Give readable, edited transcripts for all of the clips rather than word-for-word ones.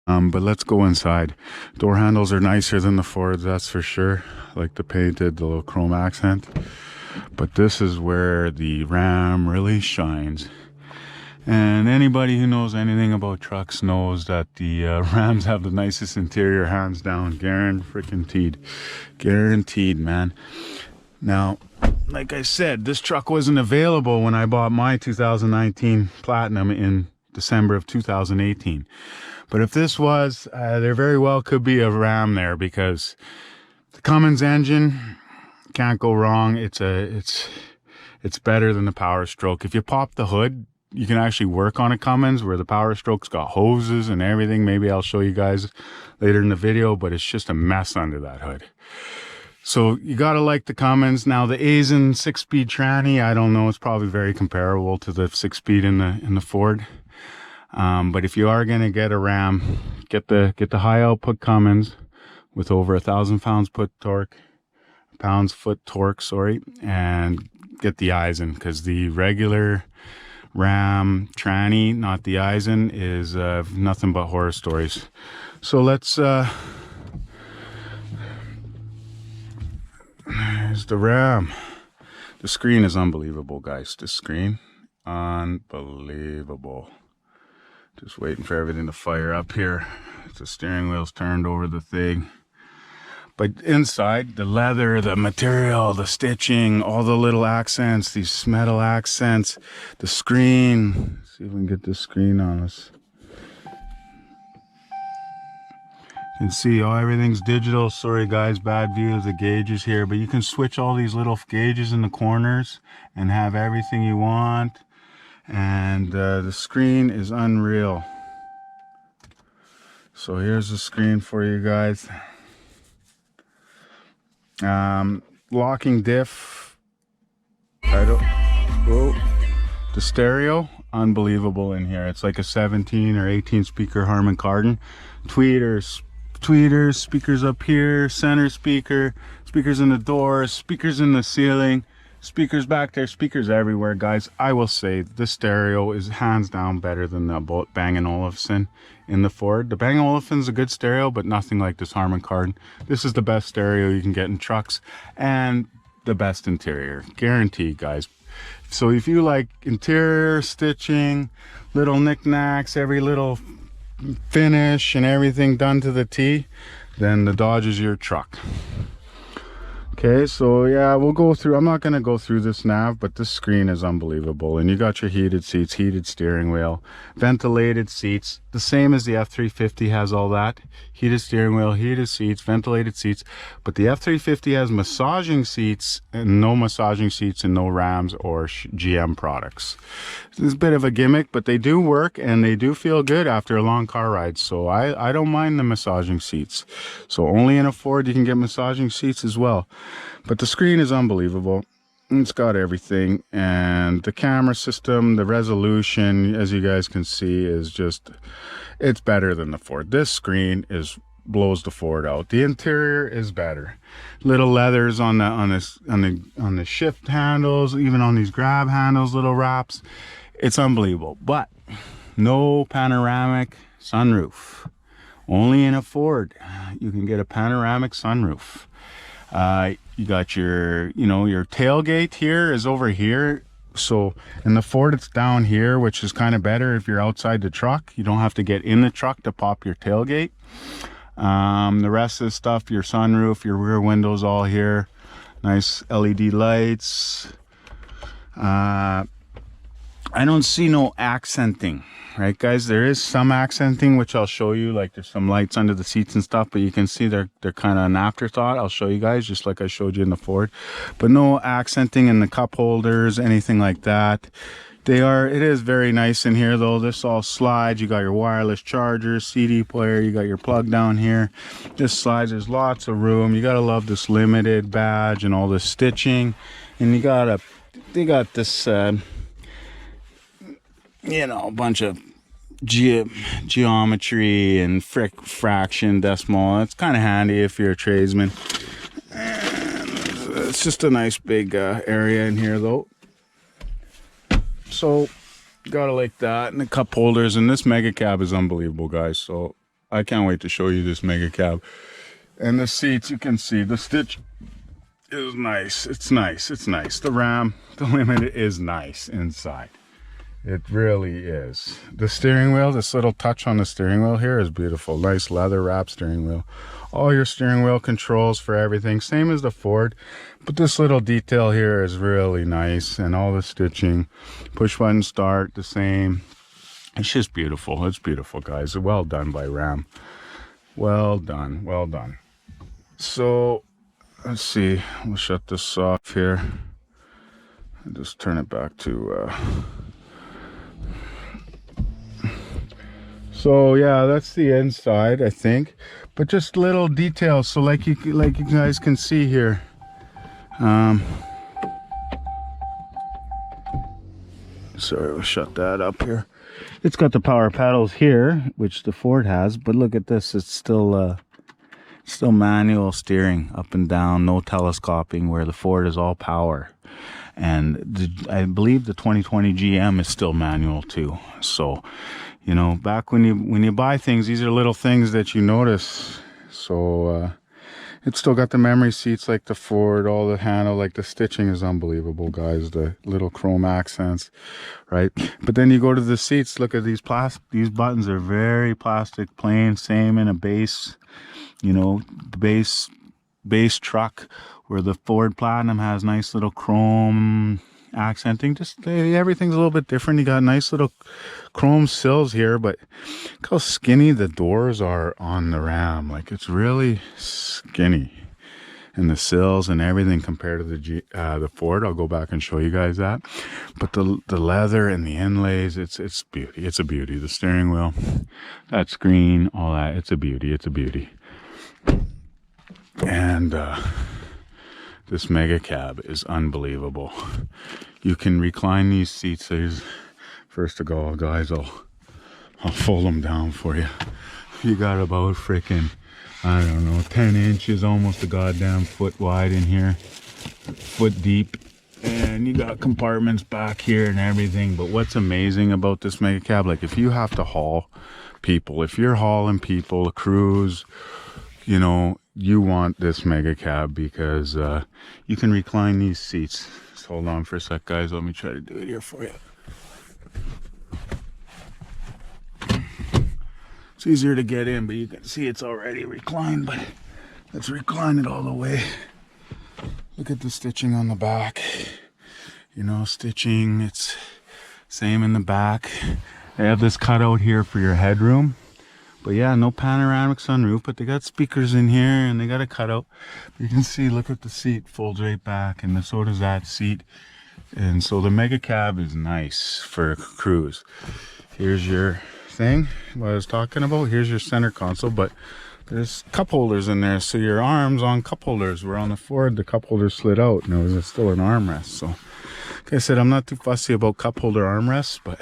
But let's go inside. Door handles are nicer than the Fords, that's for sure. I like the painted, the little chrome accent. But this is where the Ram really shines. And anybody who knows anything about trucks knows that the Rams have the nicest interior, hands down. Guaranteed. Guaranteed, man. Now, like I said, this truck wasn't available when I bought my 2019 Platinum in December of 2018. But if this was, there very well could be a Ram there, because the Cummins engine, can't go wrong. It's better than the Power Stroke. If you pop the hood, you can actually work on a Cummins, where the Power Stroke's got hoses and everything. Maybe I'll show you guys later in the video, but it's just a mess under that hood. So you gotta like the Cummins. Now the AISIN 6-speed tranny, I don't know, it's probably very comparable to the 6-speed in the Ford. But if you are gonna get a Ram, get the high output Cummins with over 1,000 pounds-foot torque, and get the AISIN, because the regular Ram tranny, not the AISIN, is nothing but horror stories. So let's there's the Ram. The screen is unbelievable, guys. This screen, unbelievable. Just waiting for everything to fire up here. The steering wheel's turned over the thing. But inside, the leather, the material, the stitching, all the little accents, these metal accents, the screen. Let's see if we can get this screen on us. You can see, oh, everything's digital. Sorry guys, bad view of the gauges here, but you can switch all these little gauges in the corners and have everything you want. And the screen is unreal. So here's the screen for you guys. Locking diff. The stereo, unbelievable in here. It's like a 17 or 18 speaker Harman Kardon. Tweeters, speakers up here, center speaker, speakers in the doors, speakers in the ceiling, speakers back there, speakers everywhere, guys. I will say the stereo is hands down better than the Bang & Olufsen in the Ford. The Bang & Olufsen's a good stereo, but nothing like this Harman Kardon. This is the best stereo you can get in trucks, and the best interior, guaranteed, guys. So if you like interior stitching, little knickknacks, every little finish and everything done to the T, then the Dodge is your truck. Okay, so yeah, we'll go through. I'm not going to go through this nav, but this screen is unbelievable. And you got your heated seats, heated steering wheel, ventilated seats, the same as the F350 has all that. Heated steering wheel, heated seats, ventilated seats. But the F350 has massaging seats, and no massaging seats in no Rams or GM products. It's a bit of a gimmick, but they do work and they do feel good after a long car ride. So I don't mind the massaging seats. So only in a Ford you can get massaging seats as well. But the screen is unbelievable. It's got everything, and the camera system, the resolution, as you guys can see, is just, it's better than the Ford. This screen blows the Ford out. The interior is better. Little leathers on the shift handles, even on these grab handles, little wraps. It's unbelievable. But no panoramic sunroof. Only in a Ford you can get a panoramic sunroof. You got your tailgate here is over here. So in the Ford, it's down here, which is kind of better if you're outside the truck. You don't have to get in the truck to pop your tailgate. The rest of the stuff, your sunroof, your rear windows, all here. Nice LED lights. I don't see no accenting, right guys? There is some accenting, which I'll show you, like there's some lights under the seats and stuff, but you can see they're kind of an afterthought. I'll show you guys, just like I showed you in the Ford. But no accenting in the cup holders, anything like that. It is very nice in here though. This all slides. You got your wireless charger, CD player, you got your plug down here. This slides, there's lots of room. You gotta love this limited badge and all this stitching. And they got this a bunch of geometry and fraction, decimal. It's kind of handy if you're a tradesman. And it's just a nice big area in here though. So gotta like that. And the cup holders, and this mega cab is unbelievable, guys. So I can't wait to show you this mega cab. And the seats, you can see the stitch is nice. It's nice. It's nice. The Ram, the Limited is nice inside. It really is. The steering wheel, this little touch on the steering wheel here is beautiful. Nice leather wrap steering wheel. All your steering wheel controls for everything, same as the Ford, but this little detail here is really nice, and all the stitching, push button start, the same. It's just beautiful. It's beautiful, guys. Well done by Ram. Well done. Well done. So let's see. We'll shut this off here and just turn it back to so yeah, that's the inside, I think, but just little details. So like you guys can see here, sorry, we'll shut that up here. It's got the power pedals here, which the Ford has, but look at this. It's still manual steering up and down, no telescoping, where the Ford is all power. And I believe the 2020 GM is still manual too. So, you know, back when you buy things, these are little things that you notice. So it's still got the memory seats like the Ford, all the handle, like the stitching is unbelievable, guys. The little chrome accents, right? But then you go to the seats, look at these buttons are very plastic, plain, same in a base, you know, the base truck, where the Ford Platinum has nice little chrome accenting. Just everything's a little bit different. You got nice little chrome sills here, but look how skinny the doors are on the Ram. Like, it's really skinny, and the sills and everything compared to the Ford. I'll go back and show you guys that. But the leather and the inlays, it's beauty. It's a beauty. The steering wheel, that screen, all that, it's a beauty. It's a beauty. And this mega cab is unbelievable. You can recline these seats. First of all, guys, I'll fold them down for you. You got about freaking, I don't know, 10 inches, almost a goddamn foot wide in here, foot deep. And you got compartments back here and everything. But what's amazing about this mega cab, like if you have to haul people, if you're hauling people, a cruise, you know, you want this mega cab, because you can recline these seats. Just hold on for a sec, guys. Let me try to do it here for you. It's easier to get in, but you can see it's already reclined. But let's recline it all the way. Look at the stitching on the back. You know, stitching, it's same in the back. They have this cutout here for your headroom. But yeah, no panoramic sunroof, but they got speakers in here and they got a cutout. You can see, look at the seat, folds right back, and so does that seat. And so the mega cab is nice for a cruise. Here's your thing, what I was talking about. Here's your center console, but there's cup holders in there, so your arms on cup holders. Where on the Ford, the cup holders slid out, and it was still an armrest. So, like I said, I'm not too fussy about cup holder armrests, but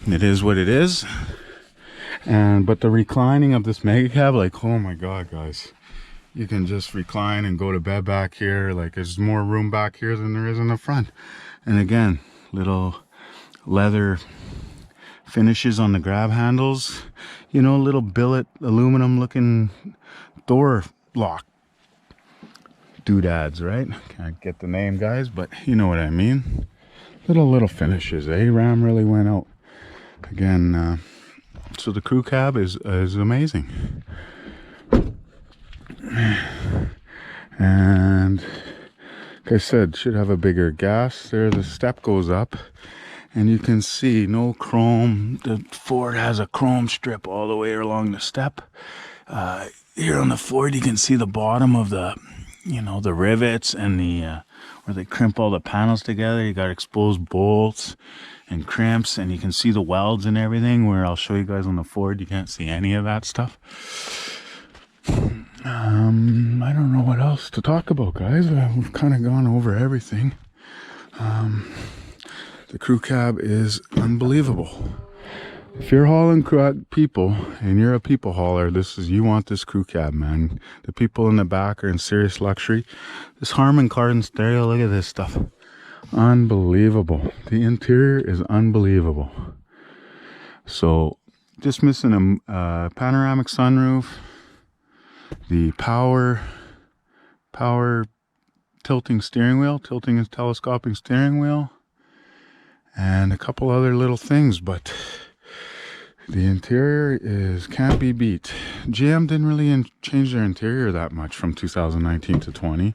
it is what it is. But the reclining of this mega cab, like, oh my god, guys, you can just recline and go to bed back here. Like, there's more room back here than there is in the front. And again, little leather finishes on the grab handles, you know, little billet aluminum looking door lock doodads, right? Can't get the name, guys, but you know what I mean. Little finishes. Ram really went out. Again, so the crew cab is amazing. And like I said, should have a bigger gas there. The step goes up, and you can see no chrome. The Ford has a chrome strip all the way along the step. Here on the Ford, you can see the bottom of the, you know, the rivets and the where they crimp all the panels together. You got exposed bolts and crimps, and you can see the welds and everything, where I'll show you guys on the Ford you can't see any of that stuff. I don't know what else to talk about, guys. We've kind of gone over everything. The crew cab is unbelievable. If you're hauling people and you're a people hauler, you want this crew cab, man. The people in the back are in serious luxury. This Harman Kardon stereo, look at this stuff. Unbelievable. The interior is unbelievable. So just missing a panoramic sunroof, the power tilting and telescoping steering wheel, and a couple other little things, but the interior can't be beat. GM didn't really change their interior that much from 2019 to 20,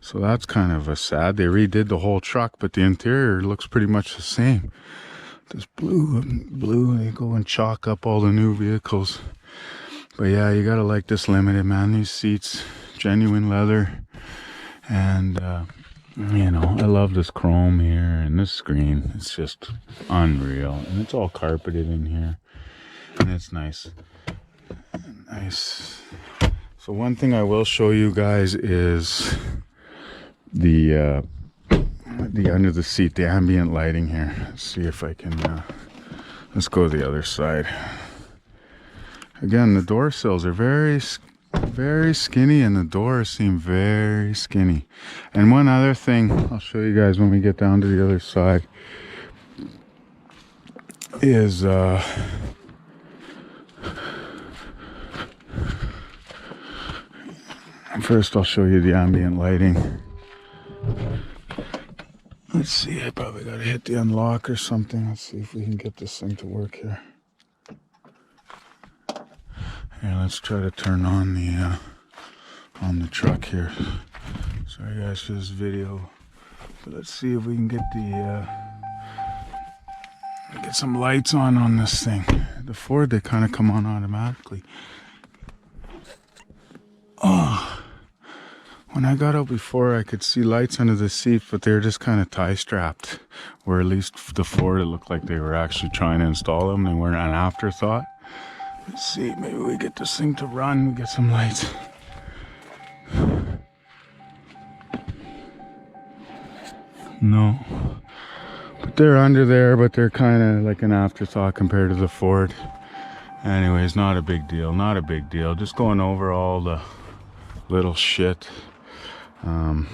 so that's kind of a sad. They redid the whole truck, but the interior looks pretty much the same. This blue, they go and chalk up all the new vehicles. But yeah, you gotta like this Limited, man. These seats, genuine leather, and you know, I love this chrome here and this screen. It's just unreal, and it's all carpeted in here, and it's nice. So one thing I will show you guys is the under the seat, the ambient lighting here. Let's see if I can. Let's go to the other side. Again, the door sills are very skinny, and the doors seem very skinny. And one other thing I'll show you guys when we get down to the other side is first I'll show you the ambient lighting. Let's see, I probably gotta hit the unlock or something. Let's see if we can get this thing to work here. Here, let's try to turn on the truck here. Sorry guys for this video, but let's see if we can get get some lights on this thing. The Ford, they kind of come on automatically. Oh, when I got out before, I could see lights under the seat, but they were just kind of tie strapped. Where at least the Ford, it looked like they were actually trying to install them. They weren't an afterthought. Let's see, maybe we get this thing to run, we get some lights. No. But they're under there, but they're kind of like an afterthought compared to the Ford. Anyways, not a big deal, not a big deal. Just going over all the little shit. Trying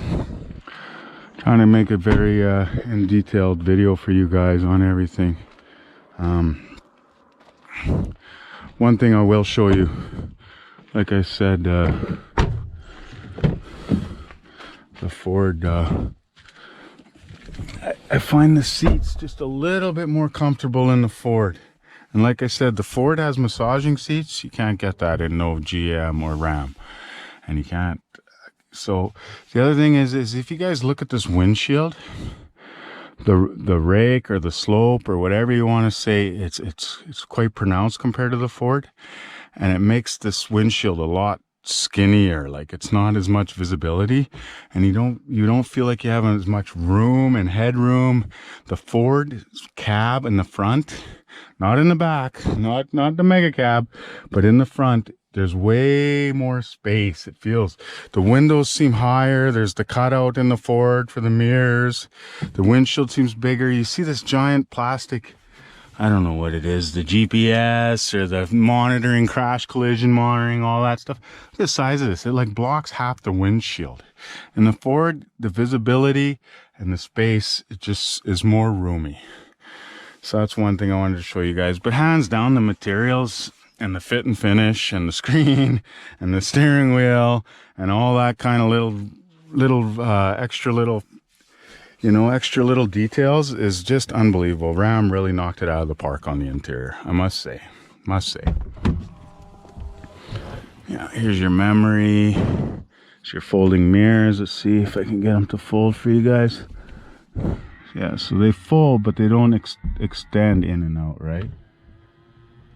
to make a very in detailed video for you guys on everything. One thing I will show you, like I said, the Ford, I find the seats just a little bit more comfortable in the Ford. And like I said, the Ford has massaging seats. You can't get that in no GM or Ram. And you can't. So the other thing is if you guys look at this windshield, the rake or the slope or whatever you want to say, it's quite pronounced compared to the Ford, and it makes this windshield a lot skinnier. Like, it's not as much visibility, and you don't feel like you have as much room and headroom. The Ford cab in the front, not in the back, not the mega cab, but in the front, there's way more space. It feels, the windows seem higher. There's the cutout in the Ford for the mirrors. The windshield seems bigger. You see this giant plastic, I don't know what it is, the GPS or the monitoring, crash collision monitoring, all that stuff. Look at the size of this. It like blocks half the windshield. In the Ford, the visibility and the space, it just is more roomy. So that's one thing I wanted to show you guys. But hands down, the materials and the fit and finish and the screen and the steering wheel and all that kind of extra little details is just unbelievable. Ram really knocked it out of the park on the interior, I must say. Yeah, here's your memory. It's your folding mirrors. Let's see if I can get them to fold for you guys. Yeah, so they fold, but they don't extend in and out, right?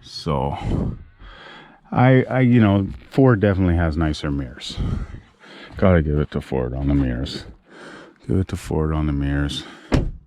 So I Ford definitely has nicer mirrors. Gotta give it to Ford on the mirrors. Give it to Ford on the mirrors.